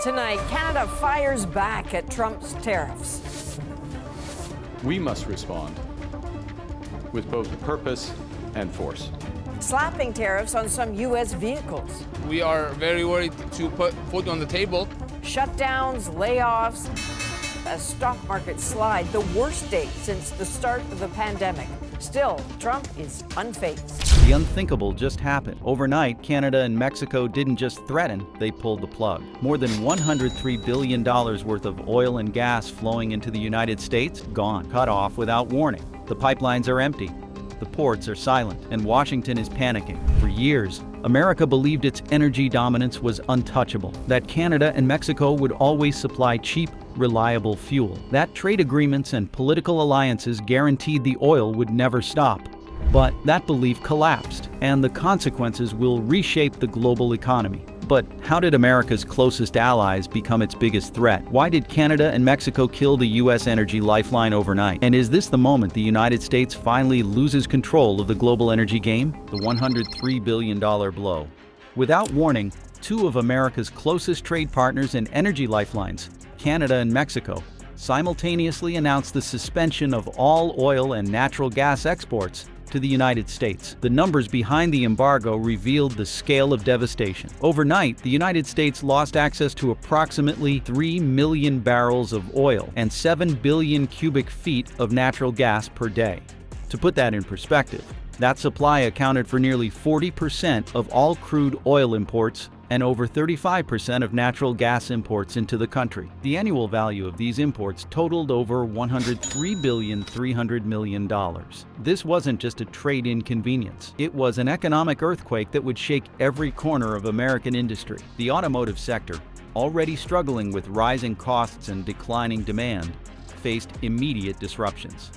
Tonight, Canada fires back at Trump's tariffs. We must respond with both purpose and force. Slapping tariffs on some U.S. vehicles. We are very worried to put food on the table. Shutdowns, layoffs, a stock market slide, the worst day since the start of the pandemic. Still, Trump is unfazed. The unthinkable just happened. Overnight, Canada and Mexico didn't just threaten, they pulled the plug. More than $103 billion worth of oil and gas flowing into the United States, gone, cut off without warning. The pipelines are empty. The ports are silent, and Washington is panicking. For years, America believed its energy dominance was untouchable, that Canada and Mexico would always supply cheap, reliable fuel, that trade agreements and political alliances guaranteed the oil would never stop. But that belief collapsed, and the consequences will reshape the global economy. But how did America's closest allies become its biggest threat? Why did Canada and Mexico kill the U.S. energy lifeline overnight? And is this the moment the United States finally loses control of the global energy game? The $103 billion blow. Without warning, two of America's closest trade partners and energy lifelines, Canada and Mexico, simultaneously announced the suspension of all oil and natural gas exports to the United States. The numbers behind the embargo revealed the scale of devastation. Overnight, the United States lost access to approximately 3 million barrels of oil and 7 billion cubic feet of natural gas per day. To put that in perspective, that supply accounted for nearly 40% of all crude oil imports and over 35% of natural gas imports into the country. The annual value of these imports totaled over $103.3 billion. This wasn't just a trade inconvenience. It was an economic earthquake that would shake every corner of American industry. The automotive sector, already struggling with rising costs and declining demand, faced immediate disruptions.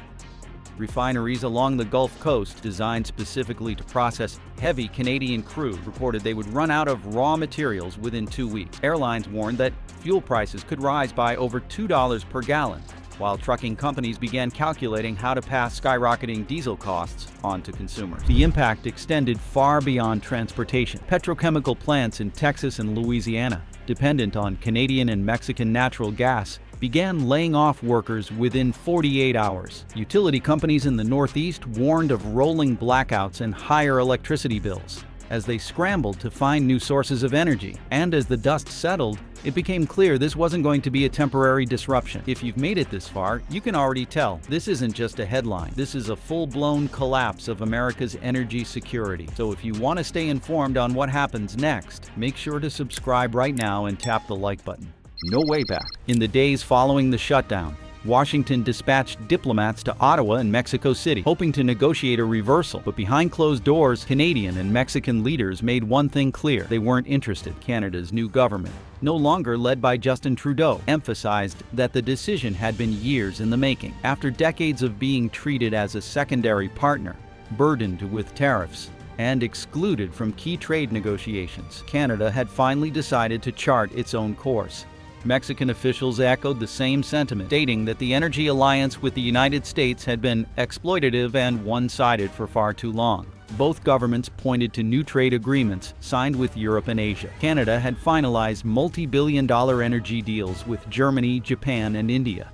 Refineries along the Gulf Coast, designed specifically to process heavy Canadian crude, reported they would run out of raw materials within 2 weeks. Airlines warned that fuel prices could rise by over $2 per gallon, while trucking companies began calculating how to pass skyrocketing diesel costs on to consumers. The impact extended far beyond transportation. Petrochemical plants in Texas and Louisiana, dependent on Canadian and Mexican natural gas, began laying off workers within 48 hours. Utility companies in the Northeast warned of rolling blackouts and higher electricity bills as they scrambled to find new sources of energy. And as the dust settled, it became clear this wasn't going to be a temporary disruption. If you've made it this far, you can already tell this isn't just a headline. This is a full-blown collapse of America's energy security. So if you want to stay informed on what happens next, make sure to subscribe right now and tap the like button. No way back. In the days following the shutdown, Washington dispatched diplomats to Ottawa and Mexico City, hoping to negotiate a reversal. But behind closed doors, Canadian and Mexican leaders made one thing clear: they weren't interested. Canada's new government, no longer led by Justin Trudeau, emphasized that the decision had been years in the making. After decades of being treated as a secondary partner, burdened with tariffs, and excluded from key trade negotiations, Canada had finally decided to chart its own course. Mexican officials echoed the same sentiment, stating that the energy alliance with the United States had been exploitative and one-sided for far too long. Both governments pointed to new trade agreements signed with Europe and Asia. Canada had finalized multi-billion-dollar energy deals with Germany, Japan, and India.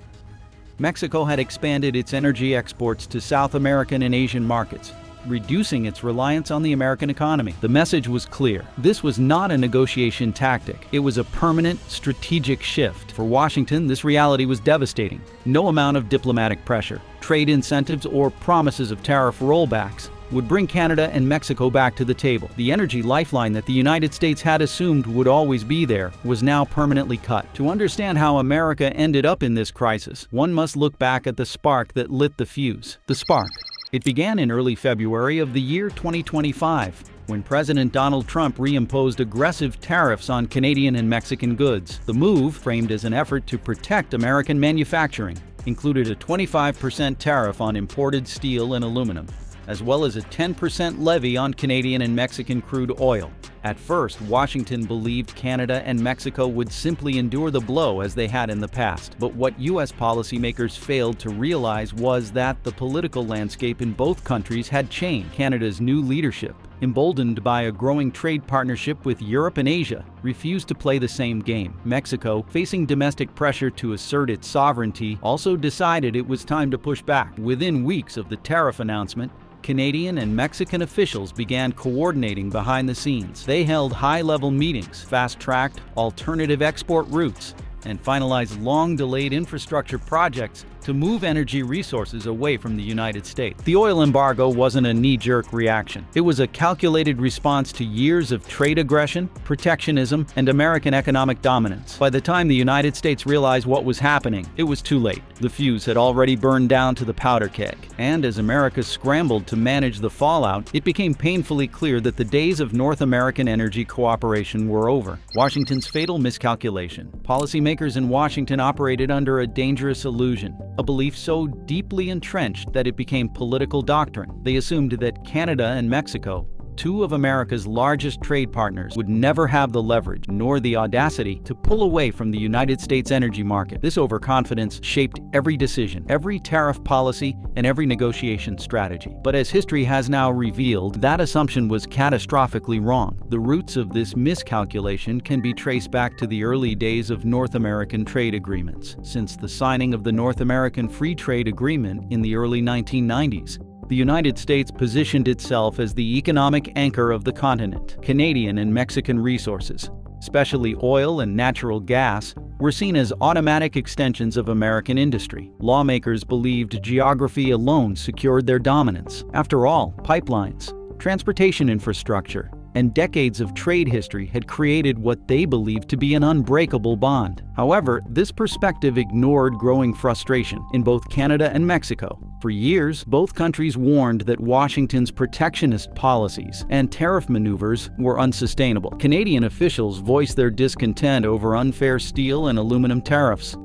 Mexico had expanded its energy exports to South American and Asian markets, reducing its reliance on the American economy. The message was clear. This was not a negotiation tactic. It was a permanent, strategic shift. For Washington, this reality was devastating. No amount of diplomatic pressure, trade incentives, or promises of tariff rollbacks would bring Canada and Mexico back to the table. The energy lifeline that the United States had assumed would always be there was now permanently cut. To understand how America ended up in this crisis, one must look back at the spark that lit the fuse. The spark. It began in early February of the year 2025, when President Donald Trump reimposed aggressive tariffs on Canadian and Mexican goods. The move, framed as an effort to protect American manufacturing, included a 25% tariff on imported steel and aluminum, as well as a 10% levy on Canadian and Mexican crude oil. At first, Washington believed Canada and Mexico would simply endure the blow as they had in the past. But what U.S. policymakers failed to realize was that the political landscape in both countries had changed. Canada's new leadership, emboldened by a growing trade partnership with Europe and Asia, refused to play the same game. Mexico, facing domestic pressure to assert its sovereignty, also decided it was time to push back. Within weeks of the tariff announcement, Canadian and Mexican officials began coordinating behind the scenes. They held high-level meetings, fast-tracked alternative export routes, and finalized long-delayed infrastructure projects to move energy resources away from the United States. The oil embargo wasn't a knee-jerk reaction. It was a calculated response to years of trade aggression, protectionism, and American economic dominance. By the time the United States realized what was happening, it was too late. The fuse had already burned down to the powder keg. And as America scrambled to manage the fallout, it became painfully clear that the days of North American energy cooperation were over. Washington's fatal miscalculation. Policymakers in Washington operated under a dangerous illusion, a belief so deeply entrenched that it became political doctrine. They assumed that Canada and Mexico, two of America's largest trade partners, would never have the leverage nor the audacity to pull away from the United States energy market. This overconfidence shaped every decision, every tariff policy, and every negotiation strategy. But as history has now revealed, that assumption was catastrophically wrong. The roots of this miscalculation can be traced back to the early days of North American trade agreements. Since the signing of the North American Free Trade Agreement in the early 1990s, the United States positioned itself as the economic anchor of the continent. Canadian and Mexican resources, especially oil and natural gas, were seen as automatic extensions of American industry. Lawmakers believed geography alone secured their dominance. After all, pipelines, transportation infrastructure, and decades of trade history had created what they believed to be an unbreakable bond. However, this perspective ignored growing frustration in both Canada and Mexico. For years, both countries warned that Washington's protectionist policies and tariff maneuvers were unsustainable. Canadian officials voiced their discontent over unfair steel and aluminum tariffs.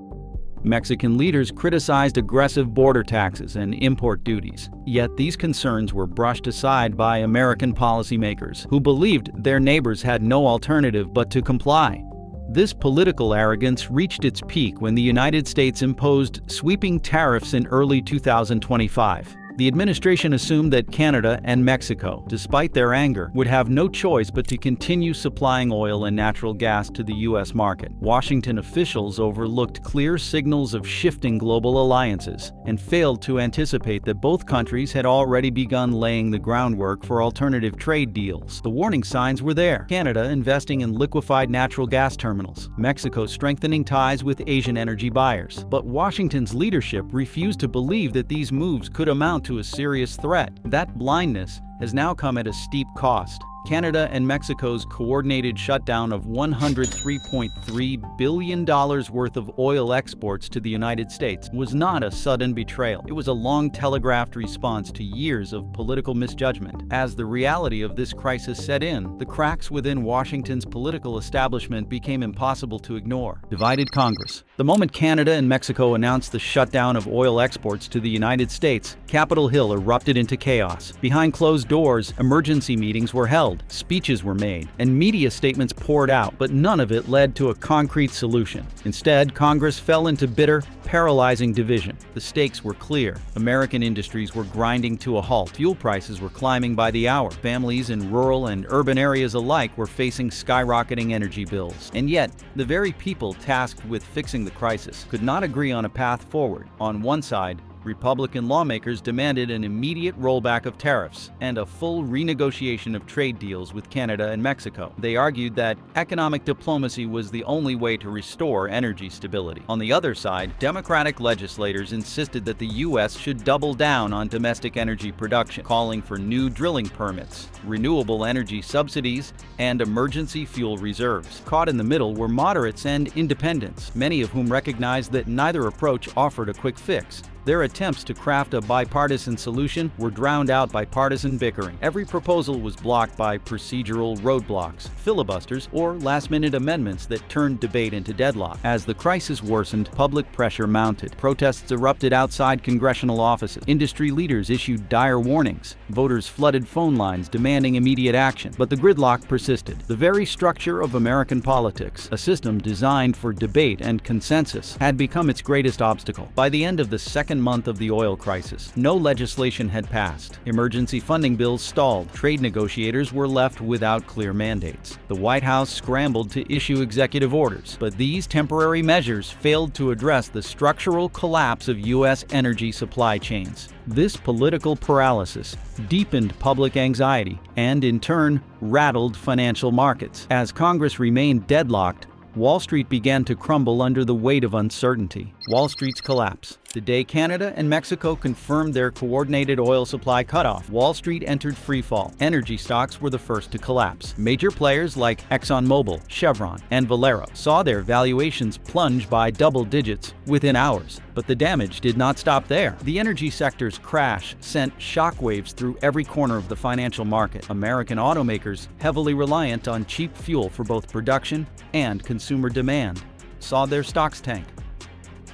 Mexican leaders criticized aggressive border taxes and import duties. Yet these concerns were brushed aside by American policymakers, who believed their neighbors had no alternative but to comply. This political arrogance reached its peak when the United States imposed sweeping tariffs in early 2025. The administration assumed that Canada and Mexico, despite their anger, would have no choice but to continue supplying oil and natural gas to the U.S. market. Washington officials overlooked clear signals of shifting global alliances and failed to anticipate that both countries had already begun laying the groundwork for alternative trade deals. The warning signs were there. Canada investing in liquefied natural gas terminals, Mexico strengthening ties with Asian energy buyers. But Washington's leadership refused to believe that these moves could amount to a serious threat. That blindness has now come at a steep cost. Canada and Mexico's coordinated shutdown of $103.3 billion worth of oil exports to the United States was not a sudden betrayal. It was a long-telegraphed response to years of political misjudgment. As the reality of this crisis set in, the cracks within Washington's political establishment became impossible to ignore. Divided Congress. The moment Canada and Mexico announced the shutdown of oil exports to the United States, Capitol Hill erupted into chaos. Behind closed doors, emergency meetings were held. Speeches were made, and media statements poured out, but none of it led to a concrete solution. Instead, Congress fell into bitter, paralyzing division. The stakes were clear. American industries were grinding to a halt. Fuel prices were climbing by the hour. Families in rural and urban areas alike were facing skyrocketing energy bills. And yet, the very people tasked with fixing the crisis could not agree on a path forward. On one side, Republican lawmakers demanded an immediate rollback of tariffs and a full renegotiation of trade deals with Canada and Mexico. They argued that economic diplomacy was the only way to restore energy stability. On the other side, Democratic legislators insisted that the U.S. should double down on domestic energy production, calling for new drilling permits, renewable energy subsidies, and emergency fuel reserves. Caught in the middle were moderates and independents, many of whom recognized that neither approach offered a quick fix. Their attempts to craft a bipartisan solution were drowned out by partisan bickering. Every proposal was blocked by procedural roadblocks, filibusters, or last-minute amendments that turned debate into deadlock. As the crisis worsened, public pressure mounted. Protests erupted outside congressional offices. Industry leaders issued dire warnings. Voters flooded phone lines demanding immediate action. But the gridlock persisted. The very structure of American politics, a system designed for debate and consensus, had become its greatest obstacle. By the end of the second second month of the oil crisis. No legislation had passed. Emergency funding bills stalled. Trade negotiators were left without clear mandates. The White House scrambled to issue executive orders, but these temporary measures failed to address the structural collapse of U.S. energy supply chains. This political paralysis deepened public anxiety and, in turn, rattled financial markets. As Congress remained deadlocked, Wall Street began to crumble under the weight of uncertainty. Wall Street's collapse. The day Canada and Mexico confirmed their coordinated oil supply cutoff, Wall Street entered freefall. Energy stocks were the first to collapse. Major players like ExxonMobil, Chevron, and Valero saw their valuations plunge by double digits within hours. But the damage did not stop there. The energy sector's crash sent shockwaves through every corner of the financial market. American automakers, heavily reliant on cheap fuel for both production and consumer demand, saw their stocks tank.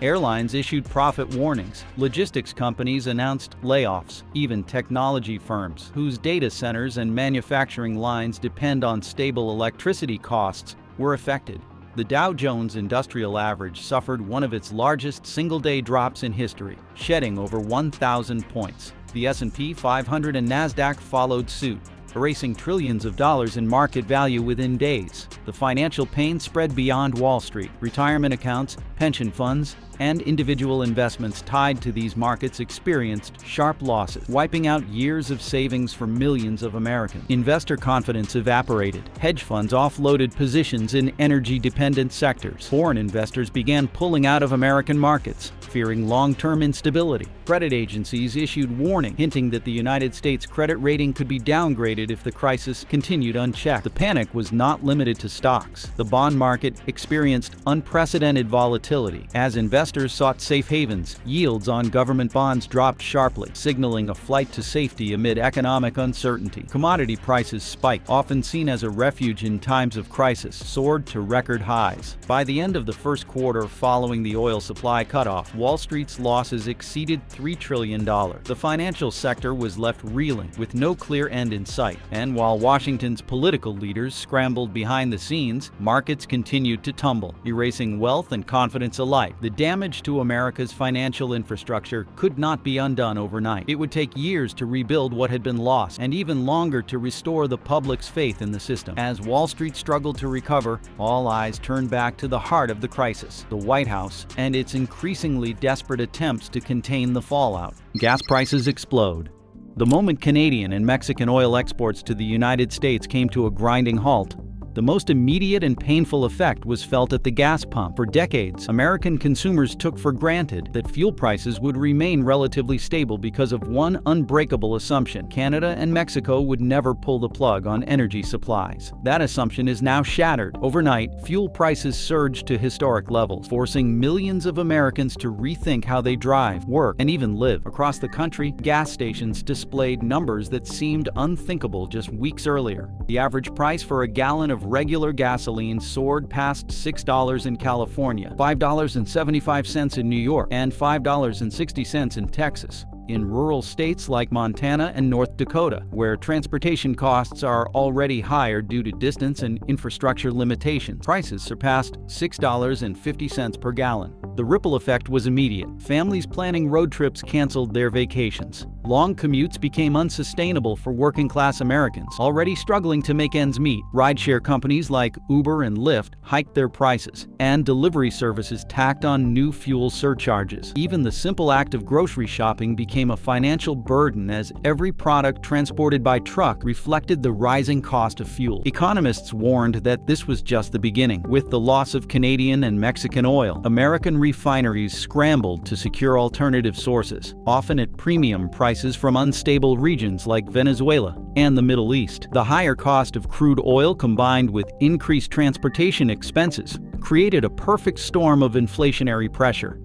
Airlines issued profit warnings. Logistics companies announced layoffs. Even technology firms, whose data centers and manufacturing lines depend on stable electricity costs, were affected. The Dow Jones Industrial Average suffered one of its largest single-day drops in history, shedding over 1,000 points. The S&P 500 and NASDAQ followed suit, erasing trillions of dollars in market value within days. The financial pain spread beyond Wall Street. Retirement accounts, pension funds, and individual investments tied to these markets experienced sharp losses, wiping out years of savings for millions of Americans. Investor confidence evaporated. Hedge funds offloaded positions in energy-dependent sectors. Foreign investors began pulling out of American markets, fearing long-term instability. Credit agencies issued warning, hinting that the United States credit rating could be downgraded if the crisis continued unchecked. The panic was not limited to stocks. The bond market experienced unprecedented volatility. As investors sought safe havens, yields on government bonds dropped sharply, signaling a flight to safety amid economic uncertainty. Commodity prices spiked, often seen as a refuge in times of crisis, soared to record highs. By the end of the first quarter following the oil supply cutoff, Wall Street's losses exceeded $3 trillion. The financial sector was left reeling, with no clear end in sight. And while Washington's political leaders scrambled behind the scenes, markets continued to tumble, erasing wealth and confidence alike. The damage to America's financial infrastructure could not be undone overnight. It would take years to rebuild what had been lost, and even longer to restore the public's faith in the system. As Wall Street struggled to recover, all eyes turned back to the heart of the crisis, the White House, and its increasingly desperate attempts to contain the fallout. Gas prices explode. The moment Canadian and Mexican oil exports to the United States came to a grinding halt, the most immediate and painful effect was felt at the gas pump. For decades, American consumers took for granted that fuel prices would remain relatively stable because of one unbreakable assumption: Canada and Mexico would never pull the plug on energy supplies. That assumption is now shattered. Overnight, fuel prices surged to historic levels, forcing millions of Americans to rethink how they drive, work, and even live. Across the country, gas stations displayed numbers that seemed unthinkable just weeks earlier. The average price for a gallon of regular gasoline soared past $6 in California, $5.75 in New York, and $5.60 in Texas. In rural states like Montana and North Dakota, where transportation costs are already higher due to distance and infrastructure limitations, prices surpassed $6.50 per gallon. The ripple effect was immediate. Families planning road trips canceled their vacations. Long commutes became unsustainable for working-class Americans, already struggling to make ends meet. Rideshare companies like Uber and Lyft hiked their prices, and delivery services tacked on new fuel surcharges. Even the simple act of grocery shopping became a financial burden, as every product transported by truck reflected the rising cost of fuel. Economists warned that this was just the beginning. With the loss of Canadian and Mexican oil, American refineries scrambled to secure alternative sources, often at premium prices from unstable regions like Venezuela and the Middle East. The higher cost of crude oil, combined with increased transportation expenses, created a perfect storm of inflationary pressure.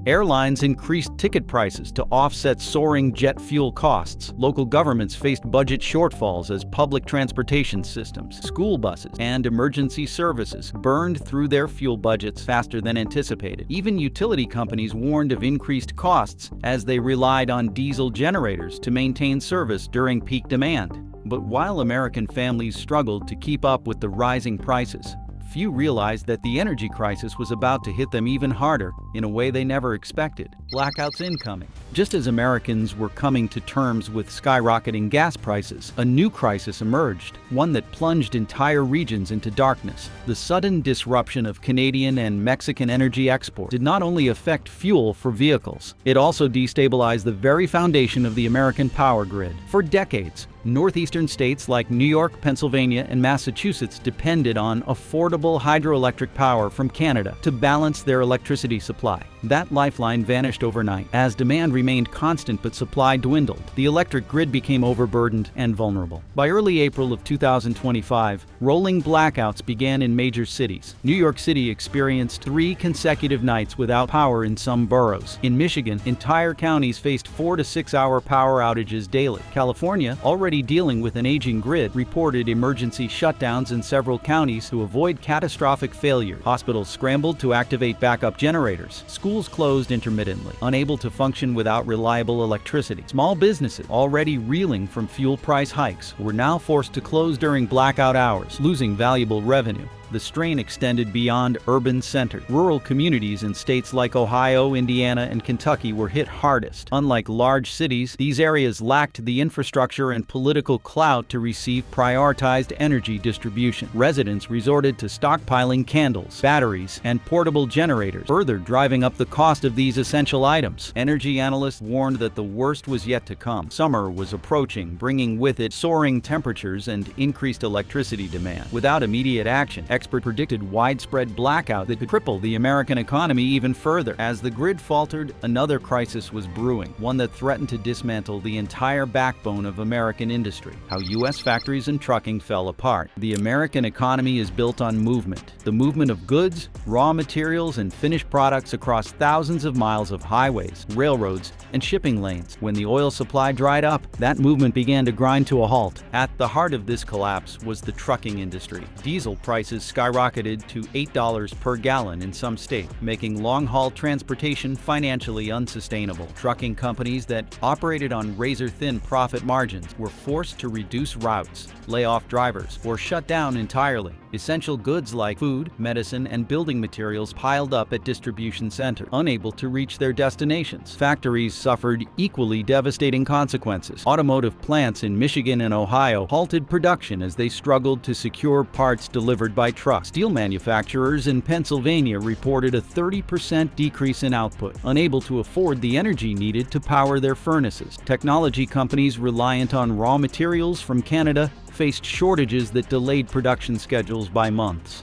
Airlines increased ticket prices to offset soaring jet fuel costs. Local governments faced budget shortfalls as public transportation systems, school buses, and emergency services burned through their fuel budgets faster than anticipated. Even utility companies warned of increased costs as they relied on diesel generators to maintain service during peak demand. But while American families struggled to keep up with the rising prices, few realized that the energy crisis was about to hit them even harder in a way they never expected. Blackouts incoming. Just as Americans were coming to terms with skyrocketing gas prices, a new crisis emerged, one that plunged entire regions into darkness. The sudden disruption of Canadian and Mexican energy export did not only affect fuel for vehicles, it also destabilized the very foundation of the American power grid. For decades, northeastern states like New York, Pennsylvania, and Massachusetts depended on affordable hydroelectric power from Canada to balance their electricity supply. That lifeline vanished overnight. As demand remained constant but supply dwindled, the electric grid became overburdened and vulnerable. By early April of 2025, rolling blackouts began in major cities. New York City experienced 3 consecutive nights without power in some boroughs. In Michigan, entire counties faced 4 to 6 hour power outages daily. California, already dealing with an aging grid, reported emergency shutdowns in several counties to avoid catastrophic failure. Hospitals scrambled to activate backup generators. Schools closed intermittently, unable to function without reliable electricity. Small businesses, already reeling from fuel price hikes, were now forced to close during blackout hours, losing valuable revenue. The strain extended beyond urban centers. Rural communities in states like Ohio, Indiana, and Kentucky were hit hardest. Unlike large cities, these areas lacked the infrastructure and political clout to receive prioritized energy distribution. Residents resorted to stockpiling candles, batteries, and portable generators, further driving up the cost of these essential items. Energy analysts warned that the worst was yet to come. Summer was approaching, bringing with it soaring temperatures and increased electricity demand. Without immediate action, experts predicted widespread blackout that could cripple the American economy even further. As the grid faltered, another crisis was brewing, one that threatened to dismantle the entire backbone of American industry. How U.S. factories and trucking fell apart. The American economy is built on movement. The movement of goods, raw materials, and finished products across thousands of miles of highways, railroads, and shipping lanes. When the oil supply dried up, that movement began to grind to a halt. At the heart of this collapse was the trucking industry. Diesel prices skyrocketed to $8 per gallon in some states, making long-haul transportation financially unsustainable. Trucking companies that operated on razor-thin profit margins were forced to reduce routes, lay off drivers, or shut down entirely. Essential goods like food, medicine, and building materials piled up at distribution centers, unable to reach their destinations. Factories suffered equally devastating consequences. Automotive plants in Michigan and Ohio halted production as they struggled to secure parts delivered by truck. Steel manufacturers in Pennsylvania reported a 30% decrease in output, unable to afford the energy needed to power their furnaces. Technology companies reliant on raw materials from Canada faced shortages that delayed production schedules by months.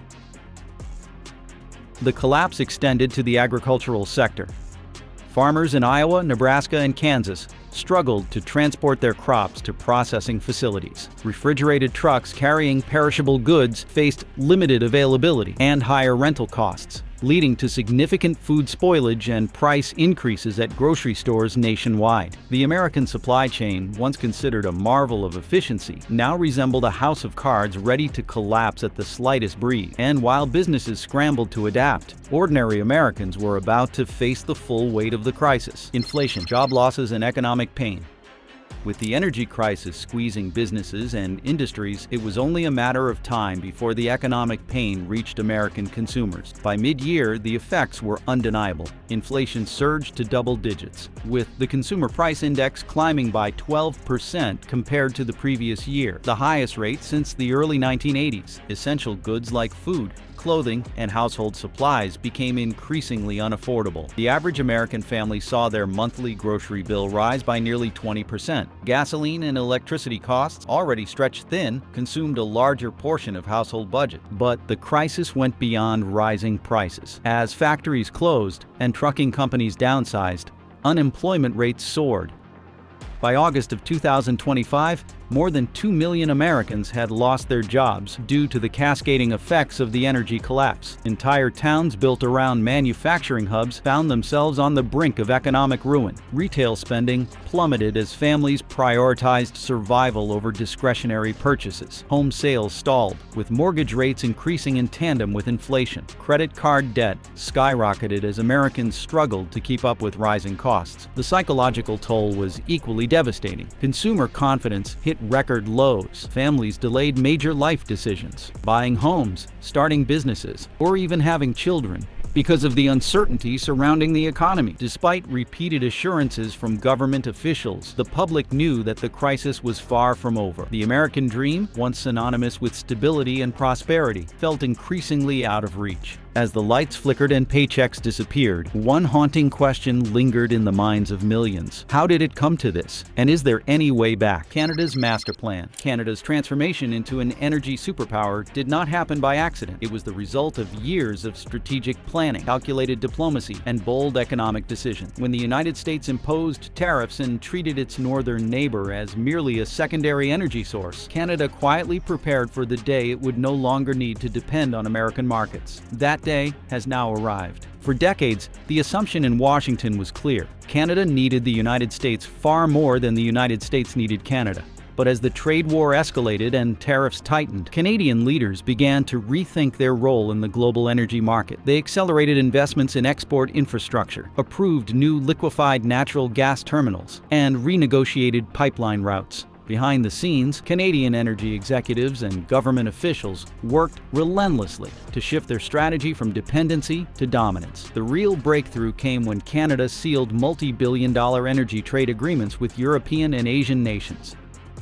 The collapse extended to the agricultural sector. Farmers in Iowa, Nebraska, and Kansas struggled to transport their crops to processing facilities. Refrigerated trucks carrying perishable goods faced limited availability and higher rental costs, leading to significant food spoilage and price increases at grocery stores nationwide. The American supply chain, once considered a marvel of efficiency, now resembled a house of cards ready to collapse at the slightest breeze. And while businesses scrambled to adapt, ordinary Americans were about to face the full weight of the crisis: inflation, job losses, and economic pain. With the energy crisis squeezing businesses and industries, it was only a matter of time before the economic pain reached American consumers. By mid-year, the effects were undeniable. Inflation surged to double digits, with the consumer price index climbing by 12% compared to the previous year, the highest rate since the early 1980s. Essential goods like food, clothing, and household supplies became increasingly unaffordable. The average American family saw their monthly grocery bill rise by nearly 20%. Gasoline and electricity costs, already stretched thin, consumed a larger portion of household budget. But the crisis went beyond rising prices. As factories closed and trucking companies downsized, unemployment rates soared. By August of 2025, more than 2 million Americans had lost their jobs due to the cascading effects of the energy collapse. Entire towns built around manufacturing hubs found themselves on the brink of economic ruin. Retail spending plummeted as families prioritized survival over discretionary purchases. Home sales stalled, with mortgage rates increasing in tandem with inflation. Credit card debt skyrocketed as Americans struggled to keep up with rising costs. The psychological toll was equally devastating. Consumer confidence hit record lows. Families delayed major life decisions. Buying homes, starting businesses, or even having children because of the uncertainty surrounding the economy. Despite repeated assurances from government officials, the public knew that the crisis was far from over. The American dream, once synonymous with stability and prosperity, felt increasingly out of reach. As the lights flickered and paychecks disappeared, one haunting question lingered in the minds of millions. How did it come to this? And is there any way back? Canada's master plan. Canada's transformation into an energy superpower did not happen by accident. It was the result of years of strategic planning, calculated diplomacy, and bold economic decisions. When the United States imposed tariffs and treated its northern neighbor as merely a secondary energy source, Canada quietly prepared for the day it would no longer need to depend on American markets. That day has now arrived. For decades, the assumption in Washington was clear. Canada needed the United States far more than the United States needed Canada. But as the trade war escalated and tariffs tightened, Canadian leaders began to rethink their role in the global energy market. They accelerated investments in export infrastructure, approved new liquefied natural gas terminals, and renegotiated pipeline routes. Behind the scenes, Canadian energy executives and government officials worked relentlessly to shift their strategy from dependency to dominance. The real breakthrough came when Canada sealed multi-billion-dollar energy trade agreements with European and Asian nations.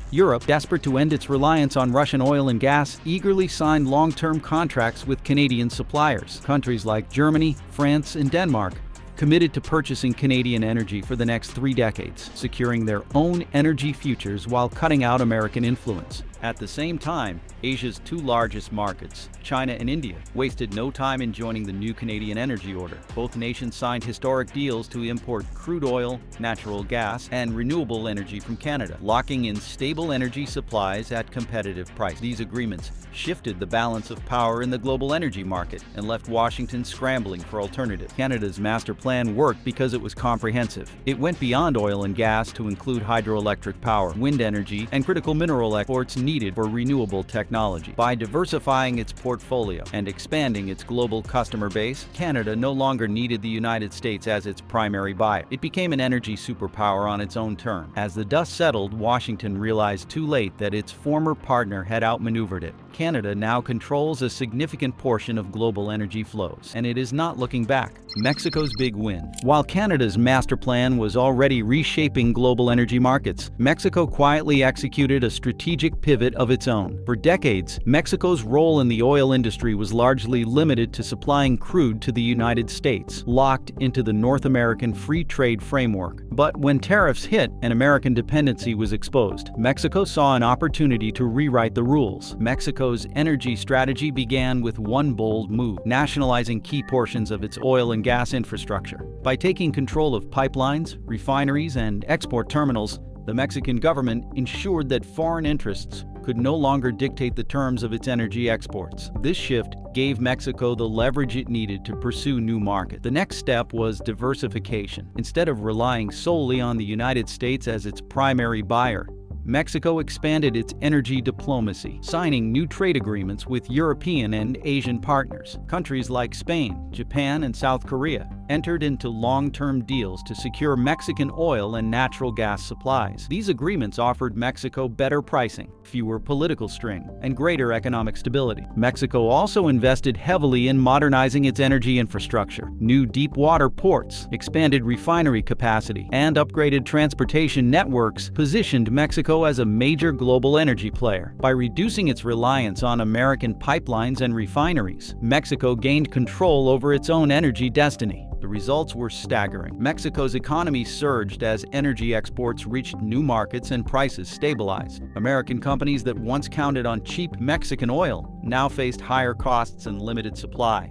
Europe, desperate to end its reliance on Russian oil and gas, eagerly signed long-term contracts with Canadian suppliers. Countries like Germany, France, and Denmark committed to purchasing Canadian energy for the next 3 decades, securing their own energy futures while cutting out American influence. At the same time, Asia's 2 largest markets, China and India, wasted no time in joining the new Canadian energy order. Both nations signed historic deals to import crude oil, natural gas, and renewable energy from Canada, locking in stable energy supplies at competitive prices. These agreements shifted the balance of power in the global energy market and left Washington scrambling for alternatives. Canada's master plan worked because it was comprehensive. It went beyond oil and gas to include hydroelectric power, wind energy, and critical mineral exports needed for renewable technology. By diversifying its portfolio and expanding its global customer base, Canada no longer needed the United States as its primary buyer. It became an energy superpower on its own terms. As the dust settled, Washington realized too late that its former partner had outmaneuvered it. Canada now controls a significant portion of global energy flows, and it is not looking back. Mexico's big win. While Canada's master plan was already reshaping global energy markets, Mexico quietly executed a strategic pivot of its own. For decades, Mexico's role in the oil industry was largely limited to supplying crude to the United States, locked into the North American free trade framework. But when tariffs hit and American dependency was exposed, Mexico saw an opportunity to rewrite the rules. Mexico's energy strategy began with one bold move: nationalizing key portions of its oil and gas infrastructure. By taking control of pipelines, refineries, and export terminals, the Mexican government ensured that foreign interests could no longer dictate the terms of its energy exports. This shift gave Mexico the leverage it needed to pursue new markets. The next step was diversification. Instead of relying solely on the United States as its primary buyer, Mexico expanded its energy diplomacy, signing new trade agreements with European and Asian partners. Countries like Spain, Japan, and South Korea entered into long-term deals to secure Mexican oil and natural gas supplies. These agreements offered Mexico better pricing, fewer political strain, and greater economic stability. Mexico also invested heavily in modernizing its energy infrastructure. New deep-water ports, expanded refinery capacity, and upgraded transportation networks positioned Mexico as a major global energy player. By reducing its reliance on American pipelines and refineries, Mexico gained control over its own energy destiny. The results were staggering. Mexico's economy surged as energy exports reached new markets and prices stabilized. American companies that once counted on cheap Mexican oil now faced higher costs and limited supply.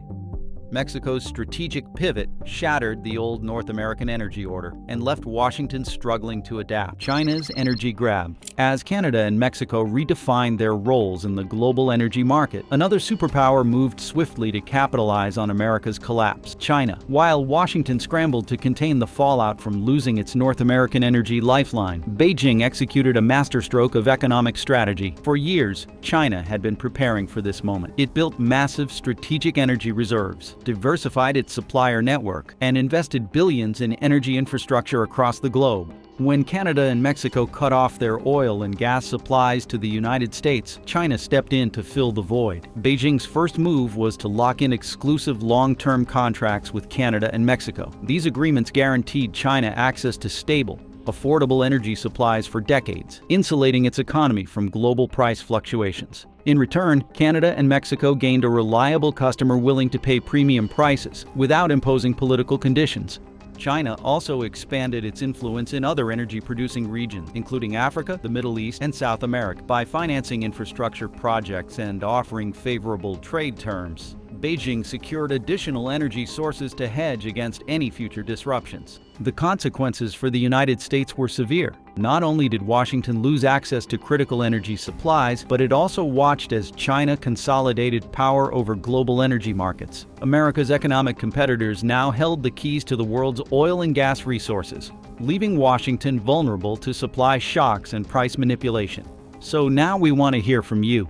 Mexico's strategic pivot shattered the old North American energy order and left Washington struggling to adapt. China's energy grab. As Canada and Mexico redefined their roles in the global energy market, another superpower moved swiftly to capitalize on America's collapse: China. While Washington scrambled to contain the fallout from losing its North American energy lifeline, Beijing executed a masterstroke of economic strategy. For years, China had been preparing for this moment. It built massive strategic energy reserves, diversified its supplier network, and invested billions in energy infrastructure across the globe. When Canada and Mexico cut off their oil and gas supplies to the United States, China stepped in to fill the void. Beijing's first move was to lock in exclusive long-term contracts with Canada and Mexico. These agreements guaranteed China access to stable, affordable energy supplies for decades, insulating its economy from global price fluctuations. In return, Canada and Mexico gained a reliable customer willing to pay premium prices without imposing political conditions. China also expanded its influence in other energy-producing regions, including Africa, the Middle East, and South America, by financing infrastructure projects and offering favorable trade terms. Beijing secured additional energy sources to hedge against any future disruptions. The consequences for the United States were severe. Not only did Washington lose access to critical energy supplies, but it also watched as China consolidated power over global energy markets. America's economic competitors now held the keys to the world's oil and gas resources, leaving Washington vulnerable to supply shocks and price manipulation. So now we want to hear from you.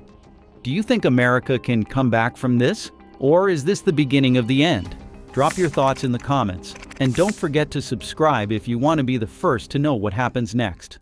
Do you think America can come back from this? Or is this the beginning of the end? Drop your thoughts in the comments, and don't forget to subscribe if you want to be the first to know what happens next.